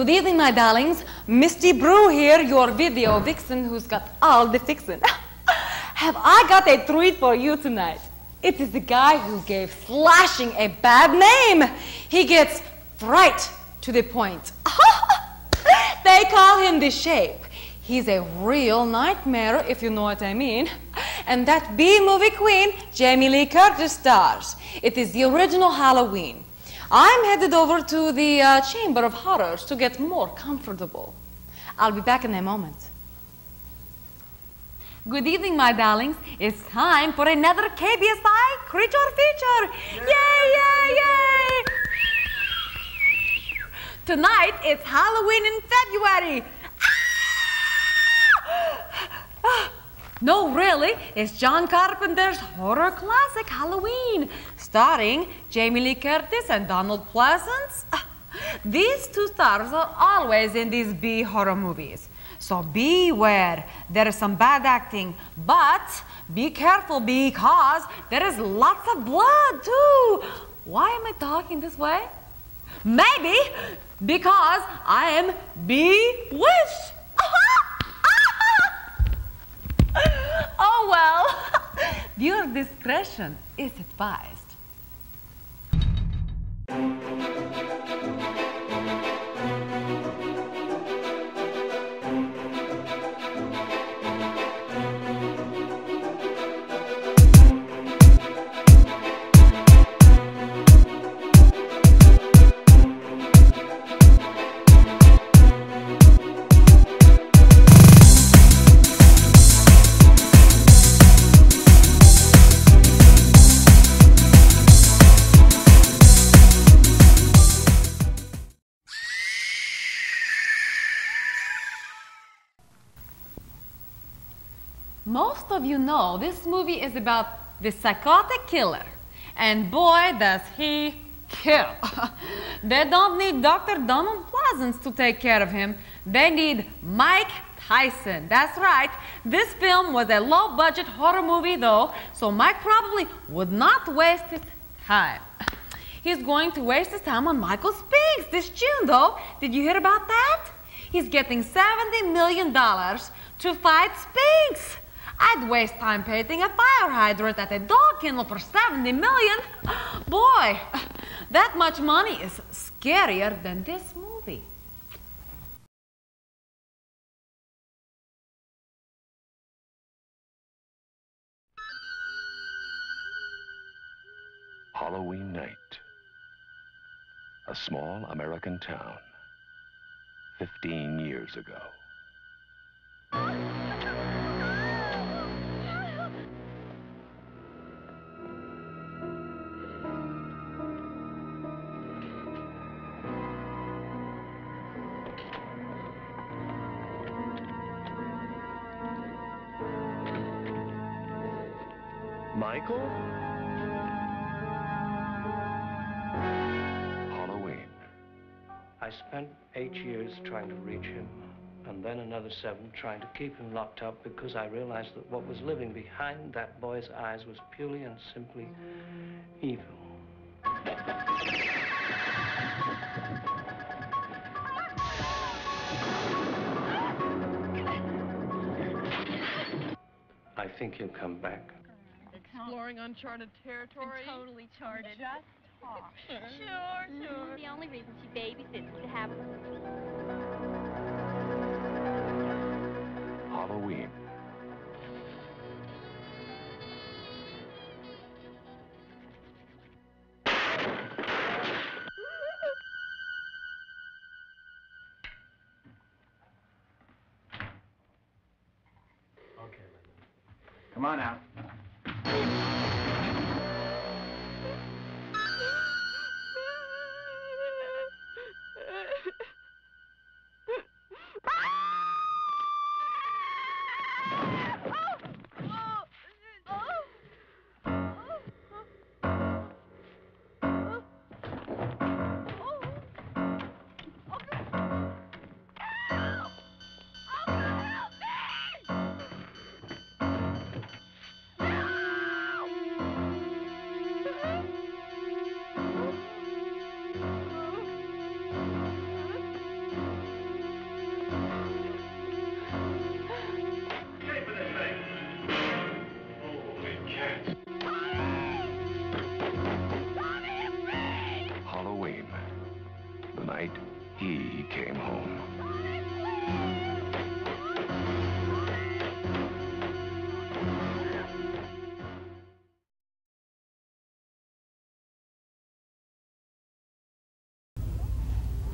Good evening, my darlings. Misty Brew here, your video vixen who's got all the fixin'. Have I got a treat for you tonight? It is the guy who gave slashing a bad name. He gets right to the point. They call him the Shape. He's a real nightmare, if you know what I mean. And that B-movie queen, Jamie Lee Curtis, stars. It is the original Halloween. I'm headed over to the Chamber of Horrors to get more comfortable. I'll be back in a moment. Good evening, my darlings. It's time for another KBSI Creature Feature. Yay, yay, yay! Tonight, it's Halloween in February. No, really, it's John Carpenter's horror classic, Halloween, starring Jamie Lee Curtis and Donald Pleasance. These two stars are always in these B horror movies. So beware, there is some bad acting, but be careful because there is lots of blood too. Why am I talking this way? Maybe because I am bewitched. Oh well, viewer discretion is advised. Most of you know this movie is about the psychotic killer, and boy does he kill. They don't need Dr. Donald Pleasance to take care of him. They need Mike Tyson. That's right. This film was a low-budget horror movie though, so Mike probably would not waste his time. He's going to waste his time on Michael Spinks this June though. Did you hear about that? He's getting $70 million to fight Spinks. I'd waste time painting a fire hydrant at a dog kennel for $70 million. Boy, that much money is scarier than this movie. Halloween night. A small American town. 15 years ago. Michael? Halloween. I spent 8 years trying to reach him, and then another 7 trying to keep him locked up because I realized that what was living behind that boy's eyes was purely and simply evil. I think he'll come back. Exploring uncharted territory. Totally charted. Just talk. Sure. The only reason she babysits is to have Halloween. Okay, Linda. Come on out. Help me!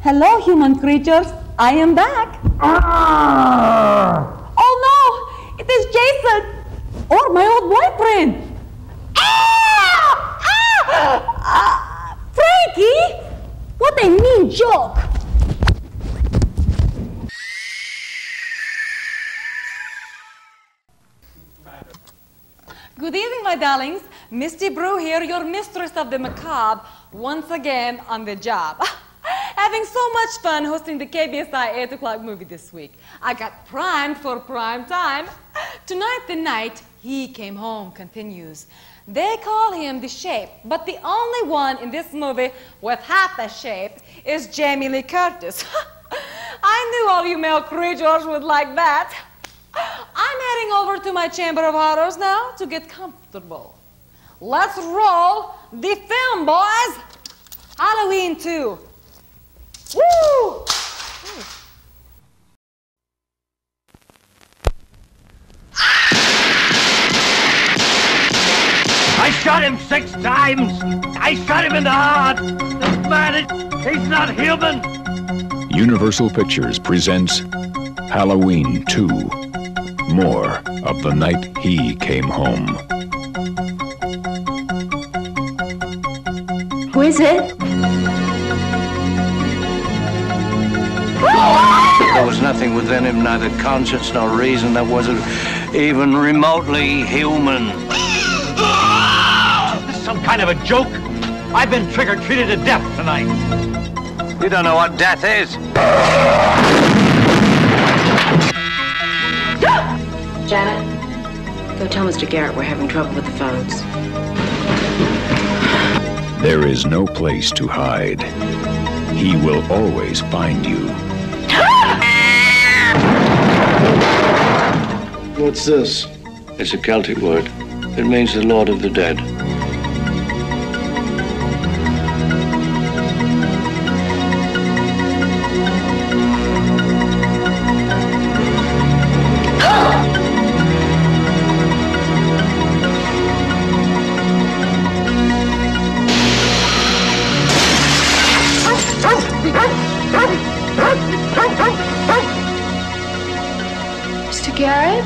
Hello, human creatures. I am back. Oh no! It is Jason! Or my old boyfriend! Frankie! What a mean joke! Good evening, my darlings. Misty Brew here, your mistress of the macabre, once again on the job. Having so much fun hosting the KBSI 8 o'clock movie this week. I got primed for prime time. Tonight, the night he came home continues. They call him the Shape, but the only one in this movie with half a shape is Jamie Lee Curtis. I knew all you male creatures would like that. I'm heading over to my Chamber of Horrors now to get comfortable. Let's roll the film, boys! Halloween 2. Woo! I shot him 6 times. I shot him in the heart. This man, he's not human. Universal Pictures presents Halloween 2. More of the night he came home. Who is it? There was nothing within him, neither conscience nor reason, that wasn't even remotely human. This is some kind of a joke. I've been trick-or-treated to death tonight. You don't know what death is. Janet, go tell Mr. Garrett we're having trouble with the phones. There is no place to hide. He will always find you. What's this? It's a Celtic word. It means the Lord of the Dead. Mr. Garrett?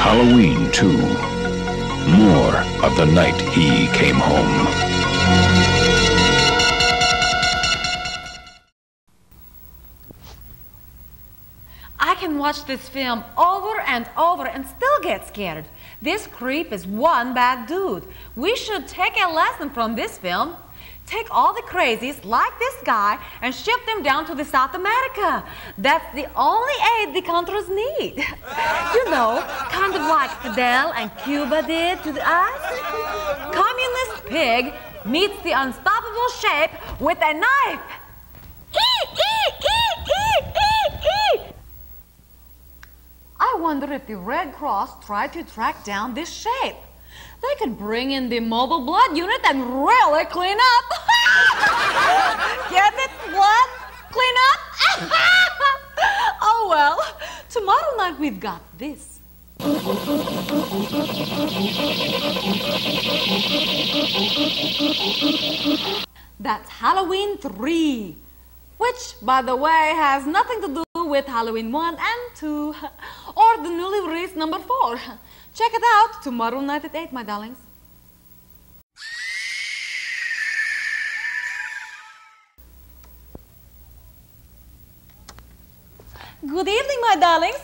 Halloween 2. More of the night he came home. I can watch this film over and over and still get scared. This creep is one bad dude. We should take a lesson from this film. Take all the crazies like this guy and ship them down to the South America. That's the only aid the Contras need. You know, kind of like Fidel and Cuba did to us. Communist pig meets the unstoppable Shape with a knife. I wonder if the Red Cross tried to track down this Shape. They could bring in the mobile blood unit and really clean up. Get it? Blood? Clean up? Oh well, tomorrow night we've got this. That's Halloween 3, which, by the way, has nothing to do with Halloween 1 and 2, or the newly released number 4. Check it out tomorrow night at 8, my darlings. Good evening, my darlings,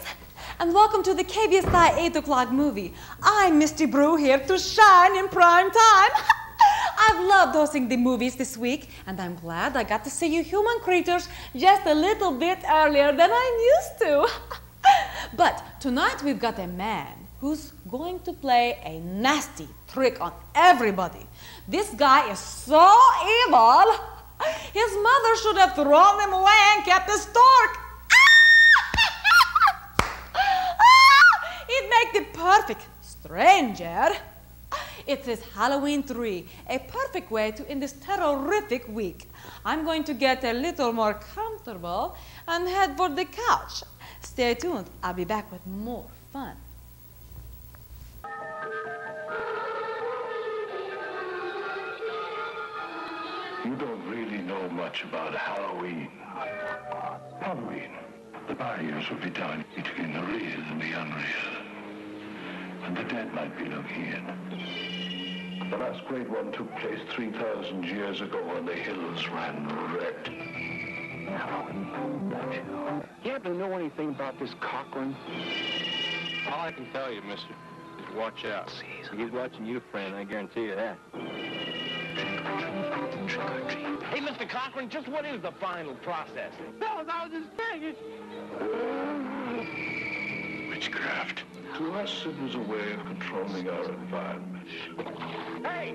and welcome to the KBSI 8 o'clock movie. I'm Misty Brew here to shine in prime time. I've loved hosting the movies this week, and I'm glad I got to see you human creatures just a little bit earlier than I'm used to. But tonight we've got a man who's going to play a nasty trick on everybody. This guy is so evil. His mother should have thrown him away and kept the stork. He'd make the perfect stranger. It is Halloween 3, a perfect way to end this terrific week. I'm going to get a little more comfortable and head for the couch. Stay tuned. I'll be back with more fun. You don't really know much about Halloween. Halloween. The barriers will be down between the real and the unreal. And the dead might be looking in. The last great one took place 3,000 years ago when the hills ran red. You happen to know anything about this Cochran? All I can tell you, mister, is watch out. He's watching you, friend, I guarantee you that. Hey, Mr. Cochran, just what is the final process? Fellas, I was just thinking. Witchcraft. To us, it was a way of controlling our environment. Hey!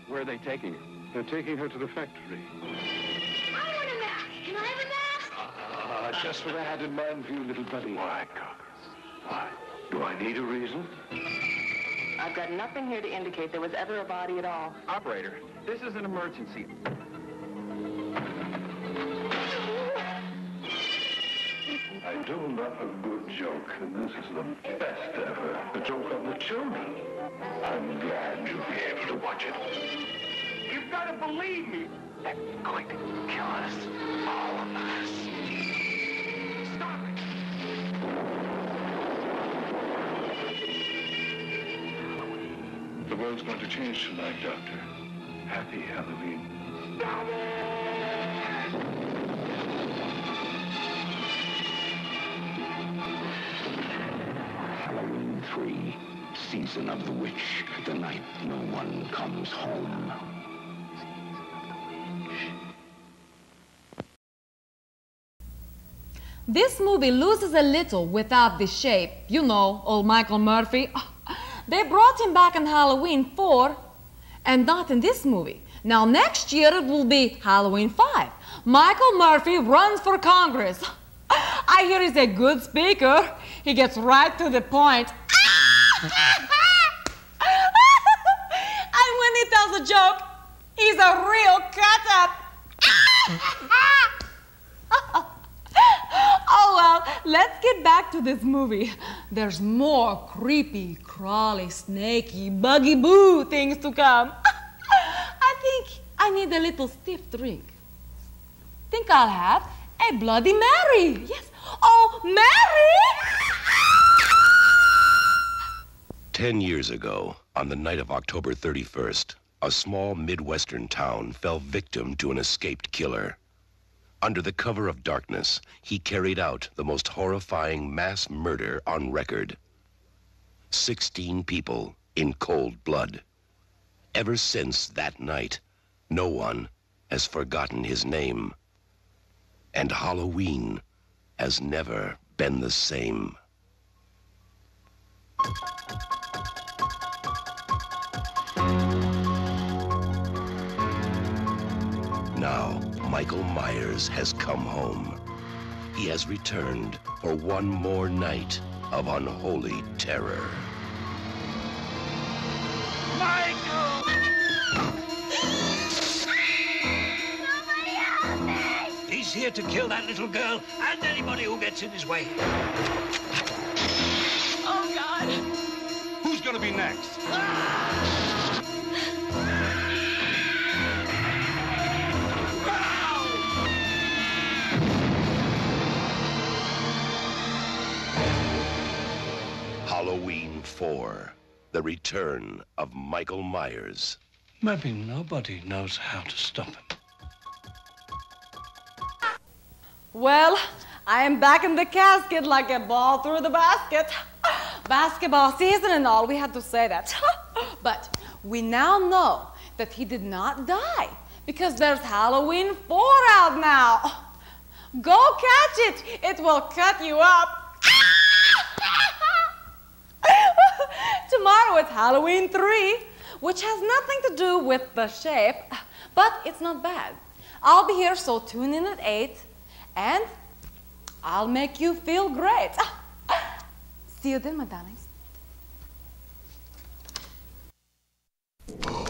Where are they taking her? They're taking her to the factory. I want a mask. Can I have a mask? Just what I had in mind for you, little buddy. Why, Cochran? Why? Do I need a reason? I've got nothing here to indicate there was ever a body at all. Operator, this is an emergency. I do love a good joke, and this is the best ever. The joke on the children. I'm glad you'll be able to watch it. You've got to believe me. They're going to kill us. All of us. Stop it! The world's going to change tonight, Doctor. Happy Halloween. Stop it! Halloween 3, Season of the Witch, the night no one comes home. This movie loses a little without the shape. You know, old Michael Murphy. They brought him back in Halloween 4 and not in this movie. Now next year it will be Halloween 5. Michael Murphy runs for Congress. I hear he's a good speaker. He gets right to the point. And when he tells a joke, he's a real cut-up. Oh, well, let's get back to this movie. There's more creepy, crawly, snaky, buggy-boo things to come. I think I need a little stiff drink. Think I'll have a Bloody Mary. Yes. Oh, Mary! 10 years ago, on the night of October 31st, a small Midwestern town fell victim to an escaped killer. Under the cover of darkness, he carried out the most horrifying mass murder on record. 16 people in cold blood. Ever since that night, no one has forgotten his name. And Halloween has never been the same. Now, Michael Myers has come home. He has returned for one more night of unholy terror. Michael! Somebody help me! He's here to kill that little girl and anybody who gets in his way. Oh, God. Who's gonna be next? Halloween 4, the return of Michael Myers. Maybe nobody knows how to stop him. Well, I am back in the casket like a ball through the basket. Basketball season and all, we had to say that. But we now know that he did not die because there's Halloween 4 out now. Go catch it. It will cut you up. Tomorrow it's Halloween 3, which has nothing to do with the shape, but it's not bad. I'll be here, so tune in at 8, and I'll make you feel great. See you then, my darlings.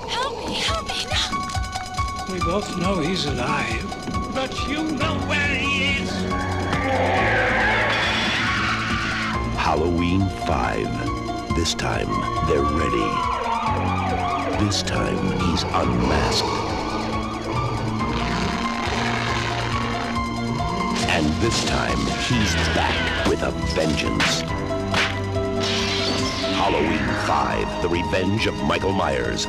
Help me, no! We both know he's alive, but you know where he is. Halloween 5. This time, they're ready. This time, he's unmasked. And this time, he's back with a vengeance. Halloween 5, The Revenge of Michael Myers.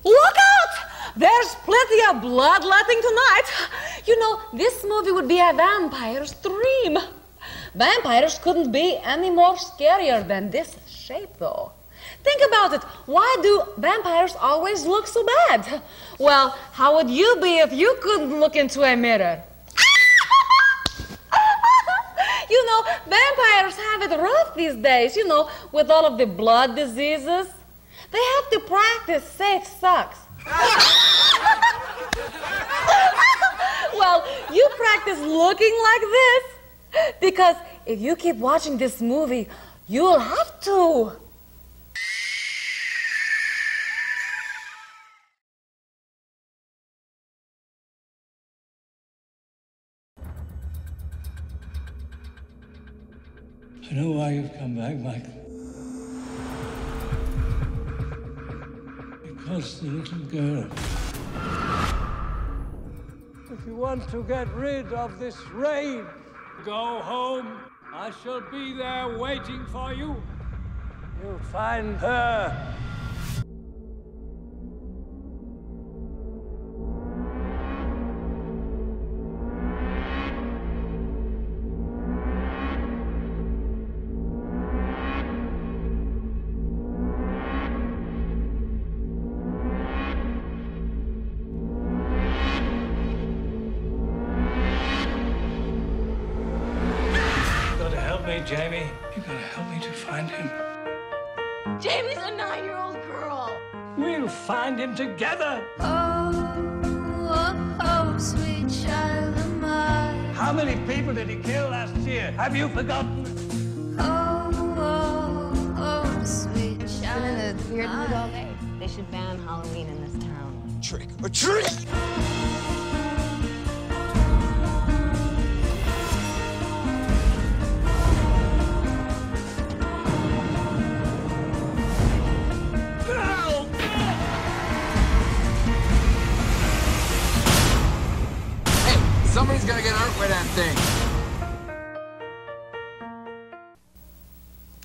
Look out! There's plenty of bloodletting tonight. You know, this movie would be a vampire's dream. Vampires couldn't be any more scarier than this shape, though. Think about it. Why do vampires always look so bad? Well, how would you be if you couldn't look into a mirror? You know, vampires have it rough these days, you know, with all of the blood diseases. They have to practice safe sex. Well, you practice looking like this, because if you keep watching this movie, you'll have to. I know why you've come back, Michael. Because the little girl. If you want to get rid of this rage, go home. I shall be there waiting for you. You'll find her. Jamie, you gotta help me to find him. Jamie's a 9-year-old girl. We'll find him together. Oh, sweet child of mine. How many people did he kill last year? Have you forgotten? Oh, sweet child. Been in a weird mood all day. They should ban Halloween in this town. Trick or treat! Somebody's gonna get hurt with that thing.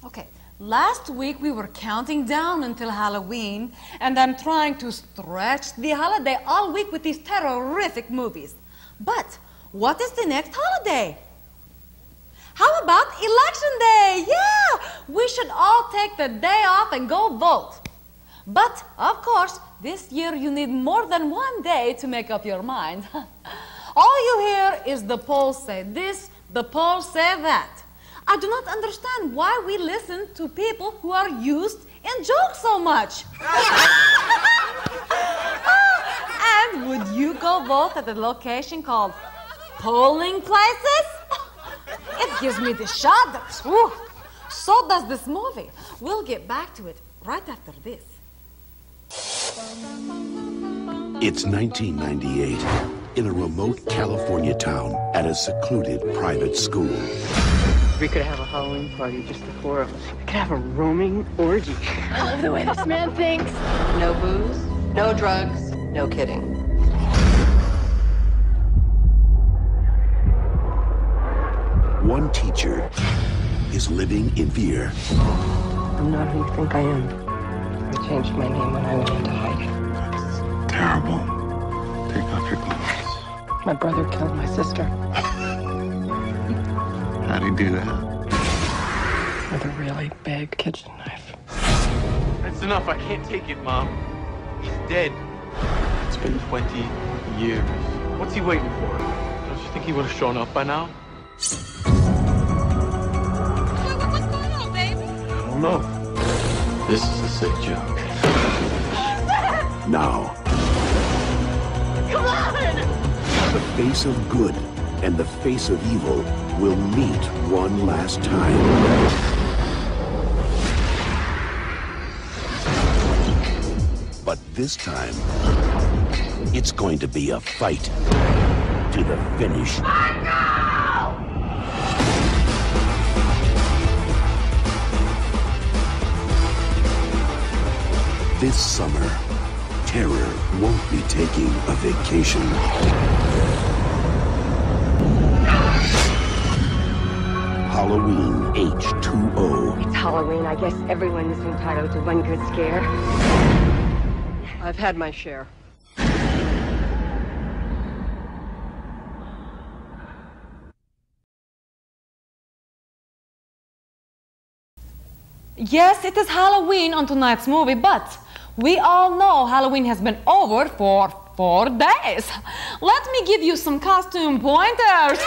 Okay, last week we were counting down until Halloween, and I'm trying to stretch the holiday all week with these terrific movies. But what is the next holiday? How about Election Day? Yeah, we should all take the day off and go vote. But, of course, this year you need more than one day to make up your mind. All you hear is the polls say this, the polls say that. I do not understand why we listen to people who are used in jokes so much. And would you go vote at a location called polling places? It gives me the shudders. Ooh. So does this movie. We'll get back to it right after this. It's 1998 in a remote California town at a secluded private school. We could have a Halloween party, just the 4 of us. We could have a roaming orgy. I love the way this man thinks. No booze, no drugs, no kidding. One teacher is living in fear. I'm not who you think I am. I changed my name when I went into hiding. That's terrible. Take off your clothes. My brother killed my sister. How'd he do that? With a really big kitchen knife. That's enough. I can't take it, Mom. He's dead. It's been 20 years. What's he waiting for? Don't you think he would have shown up by now? What's going on, baby? I don't know. This is a sick joke. Now, Come on! the face of good and the face of evil will meet one last time. But this time, it's going to be a fight to the finish. This summer, terror won't be taking a vacation. Halloween H2O. It's Halloween. I guess everyone's entitled to one good scare. I've had my share. Yes, it is Halloween on tonight's movie, but we all know Halloween has been over for 4 days. Let me give you some costume pointers.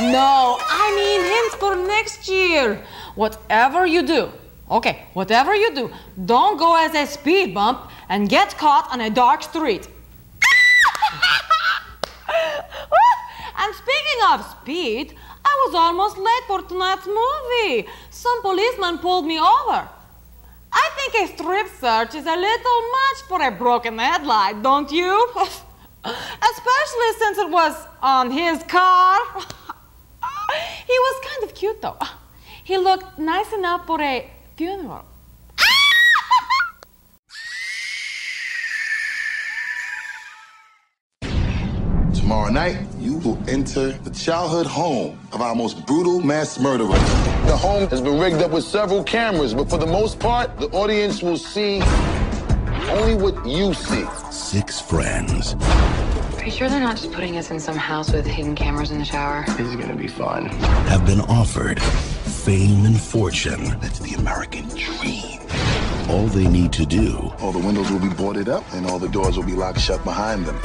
No, I mean hints for next year. Whatever you do, whatever you do, don't go as a speed bump and get caught on a dark street. And speaking of speed, I was almost late for tonight's movie. Some policeman pulled me over. I think a strip search is a little much for a broken headlight, don't you? Especially since it was on his car. He was kind of cute, though. He looked nice enough for a funeral. Tomorrow night, you will enter the childhood home of our most brutal mass murderer. The home has been rigged up with several cameras, but for the most part, the audience will see only what you see. 6 friends. Are you sure they're not just putting us in some house with hidden cameras in the shower? This is gonna be fun. Have been offered fame and fortune. That's the American dream. All they need to do. All the windows will be boarded up and all the doors will be locked shut behind them.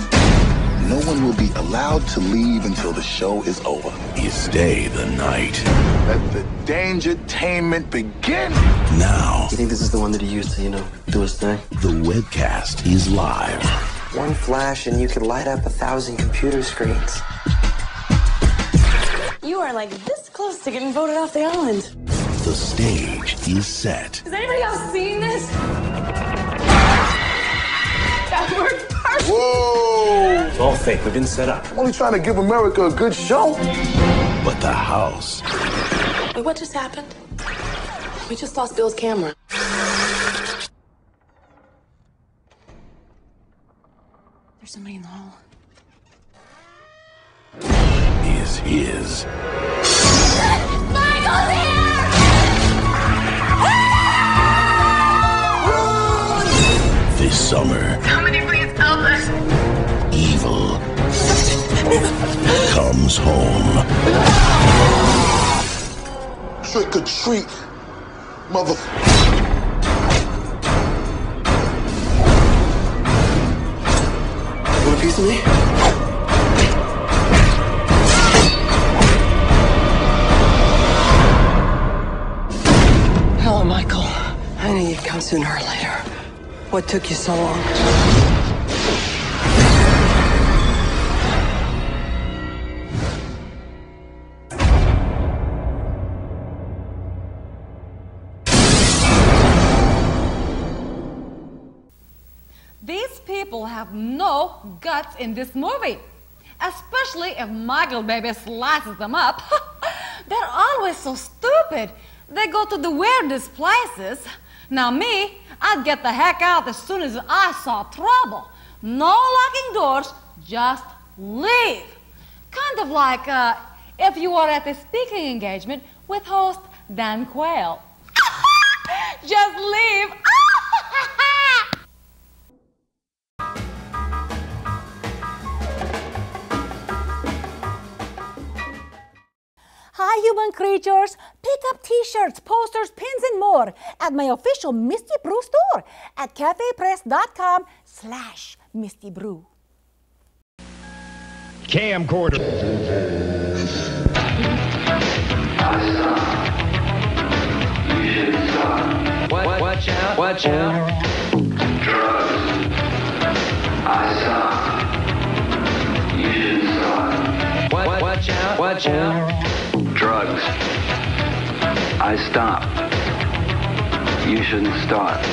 No one will be allowed to leave until the show is over. You stay the night. Let the dangertainment begin. Now. You think this is the one that he used to, do his thing? The webcast is live. One flash and you could light up 1,000 computer screens. You are like this close to getting voted off the island. The stage is set. Has anybody else seen this? That worked perfect. Whoa! It's all fake. We've been set up. I'm only trying to give America a good show. But the house. Wait, what just happened? We just lost Bill's camera. There's somebody in the hall. Is his. Michael's here! This summer. Somebody please help us. Evil comes home. Trick or treat, mother. You want a piece of me? Hello, Michael. I knew you'd come sooner or later. What took you so long? These people have no guts in this movie. Especially if Michael baby slices them up. They're always so stupid. They go to the weirdest places. Now me, I'd get the heck out as soon as I saw trouble. No locking doors, just leave. Kind of like if you were at a speaking engagement with host Dan Quayle. Just leave. Hi, human creatures, pick up t-shirts, posters, pins, and more at my official Misty Brew store at cafepress.com/Misty Brew. Camcorder. Watch out, watch out. Drugs. I stop. You should stop. Watch out, watch out. Drugs. I stop. You shouldn't start.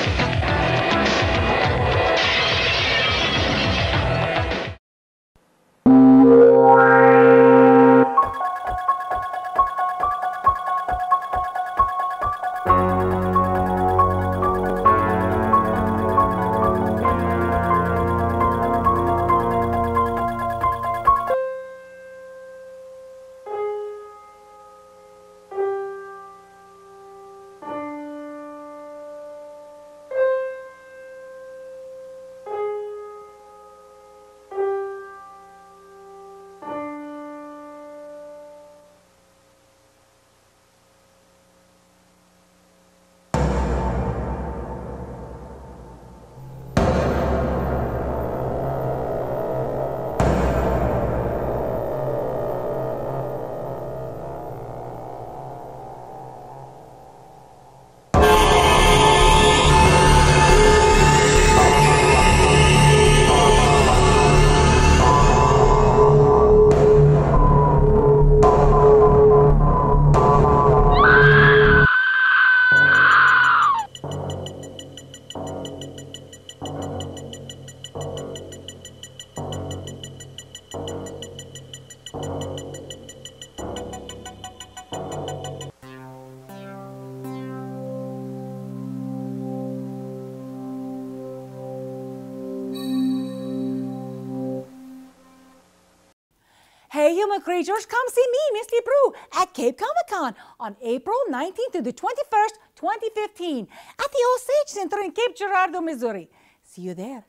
Hey, human creatures, come see me, Misty Brew, at Cape Comic-Con on April 19th to the 21st, 2015, at the Osage Center in Cape Girardeau, Missouri. See you there.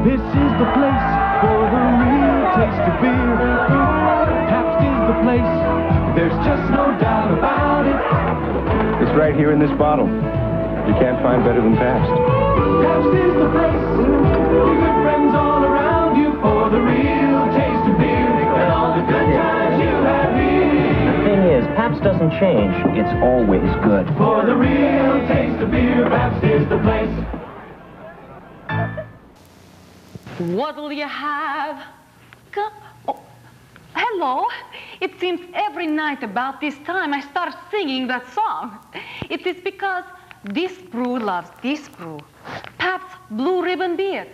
This is the place for the real taste of beer. Pabst is the place, there's just no doubt about it. It's right here in this bottle. You can't find better than Pabst. Pabst is the place, your good friends all around you for the real taste of beer and all the good times you have here. The thing is, Pabst doesn't change, it's always good. For the real taste of beer, Pabst is the place. What'll you have? Oh, hello. It seems every night about this time I start singing that song. It is because this brew loves this brew. Pabst Blue Ribbon Beer.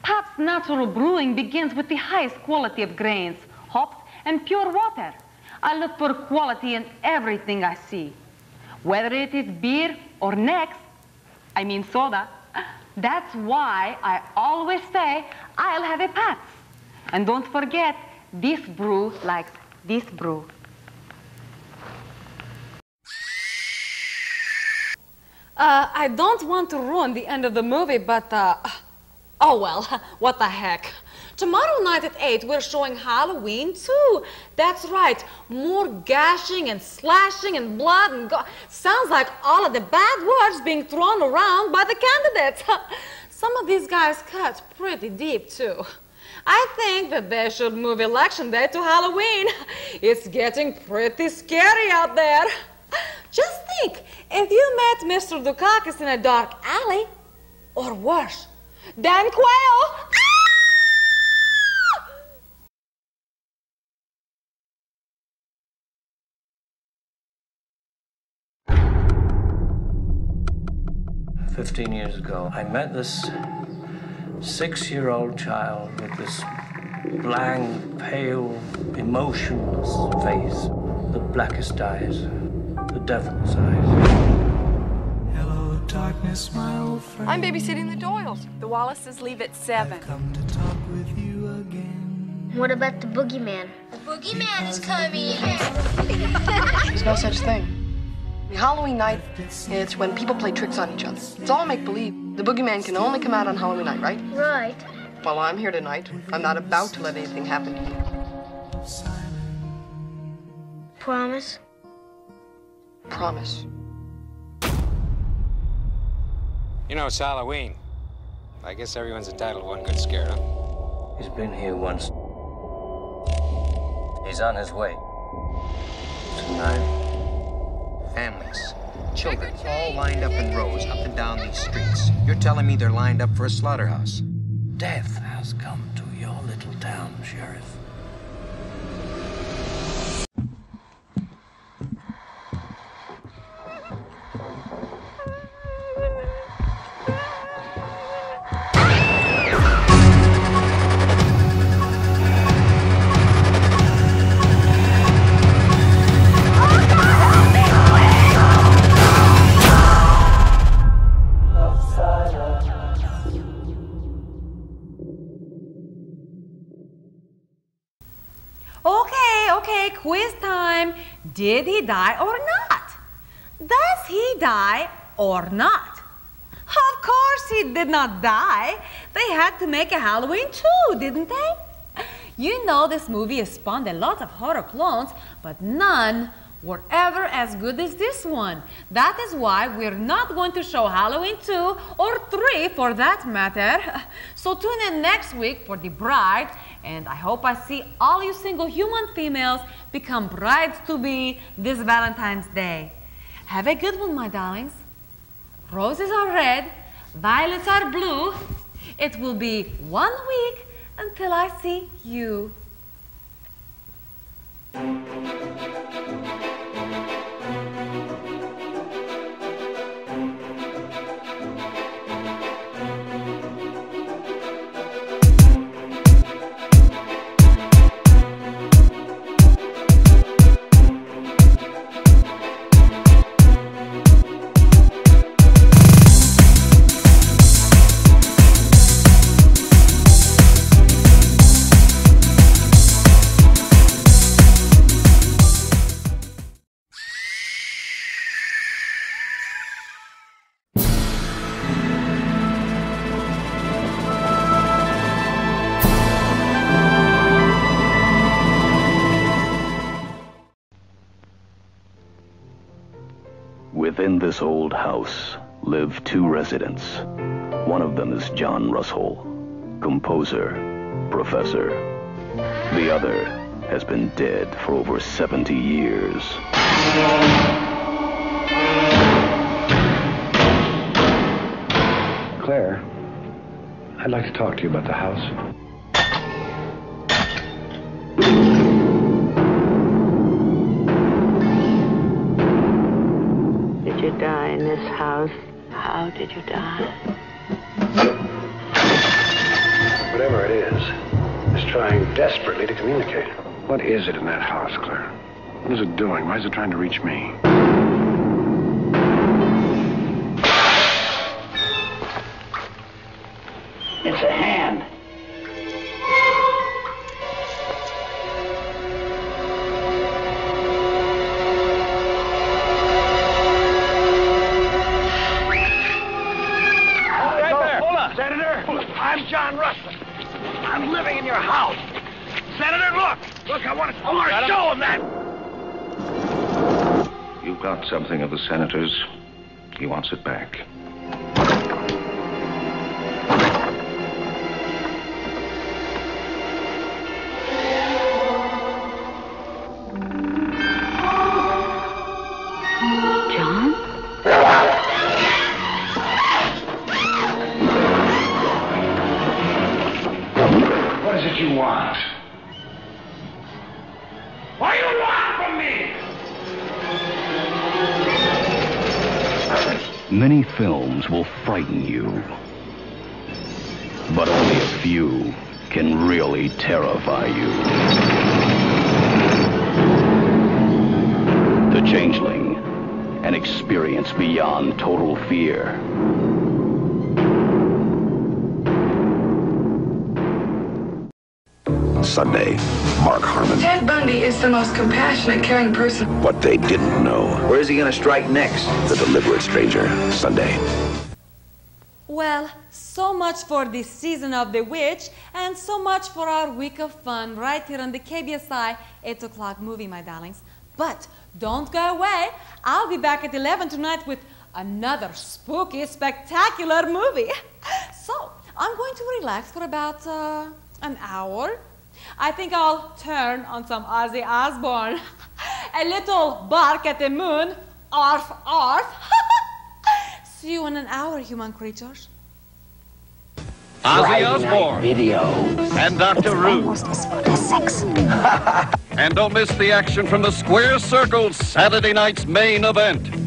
Pabst Natural Brewing begins with the highest quality of grains, hops, and pure water. I look for quality in everything I see. Whether it is beer or soda, that's why I always say I'll have a Pabst. And don't forget, this brew likes this brew. I don't want to ruin the end of the movie, but, oh well, what the heck. Tomorrow night at 8, we're showing Halloween 2. That's right, more gashing and slashing and blood and sounds like all of the bad words being thrown around by the candidates. Some of these guys cut pretty deep, too. I think that they should move Election Day to Halloween. It's getting pretty scary out there. Just think, if you met Mr. Dukakis in a dark alley, or worse, Dan Quayle. Ah! 15 years ago, I met this 6-year-old child with this blank, pale, emotionless face, the blackest eyes, the devil's eyes. Hello, darkness, my old friend. I'm babysitting the Doyles. The Wallaces leave at 7. I've come to talk with you again. What about the boogeyman? The boogeyman is coming. There's no such thing. I mean, Halloween night, it's when people play tricks on each other. It's all make-believe. The boogeyman can only come out on Halloween night, right? Right. While I'm here tonight, I'm not about to let anything happen to you. Promise? Promise. You know, it's Halloween. I guess everyone's entitled to one good scare, huh? He's been here once. He's on his way. Tonight. Families, children, all lined up in rows up and down these streets. You're telling me they're lined up for a slaughterhouse? Death has come to your little town, Sheriff. Okay, quiz time. Did he die or not? Does he die or not? Of course he did not die. They had to make a Halloween too, didn't they? You know this movie has spawned a lot of horror clones, but none were ever as good as this one. That is why we're not going to show Halloween 2 or 3 for that matter. So tune in next week for The Bride, and I hope I see all you single human females become brides-to-be this Valentine's Day. Have a good one, my darlings. Roses are red, violets are blue. It will be 1 week until I see you. Within this old house live 2 residents. One of them is John Russell, composer, professor. The other has been dead for over 70 years. Claire, I'd like to talk to you about the house. Did you die in this house? How did you die? Whatever it is, it's trying desperately to communicate. What is it in that house, Claire? What is it doing? Why is it trying to reach me? It's a hand. Senator, I'm John Russell. I'm living in your house. Senator, look, I want to show him that. You've got something of the senator's. He wants it back. John? What is it you want? What do you want from me? Many films will frighten you, but only a few can really terrify you. The Changeling, an experience beyond total fear. Sunday, Mark Harmon. Ted Bundy is the most compassionate, caring person. What they didn't know. Where is he going to strike next? The Deliberate Stranger, Sunday. Well, so much for this season of The Witch, and so much for our week of fun right here on the KBSI 8 o'clock movie, my darlings. But don't go away. I'll be back at 11 tonight with another spooky, spectacular movie. So, I'm going to relax for about an hour. I think I'll turn on some Ozzy Osbourne. A little bark at the moon. Arf, arf. See you in an hour, human creatures. Ozzy Osbourne. Videos. And Dr. Ruth. Almost as fun as sex. And don't miss the action from the Square Circle, Saturday night's main event.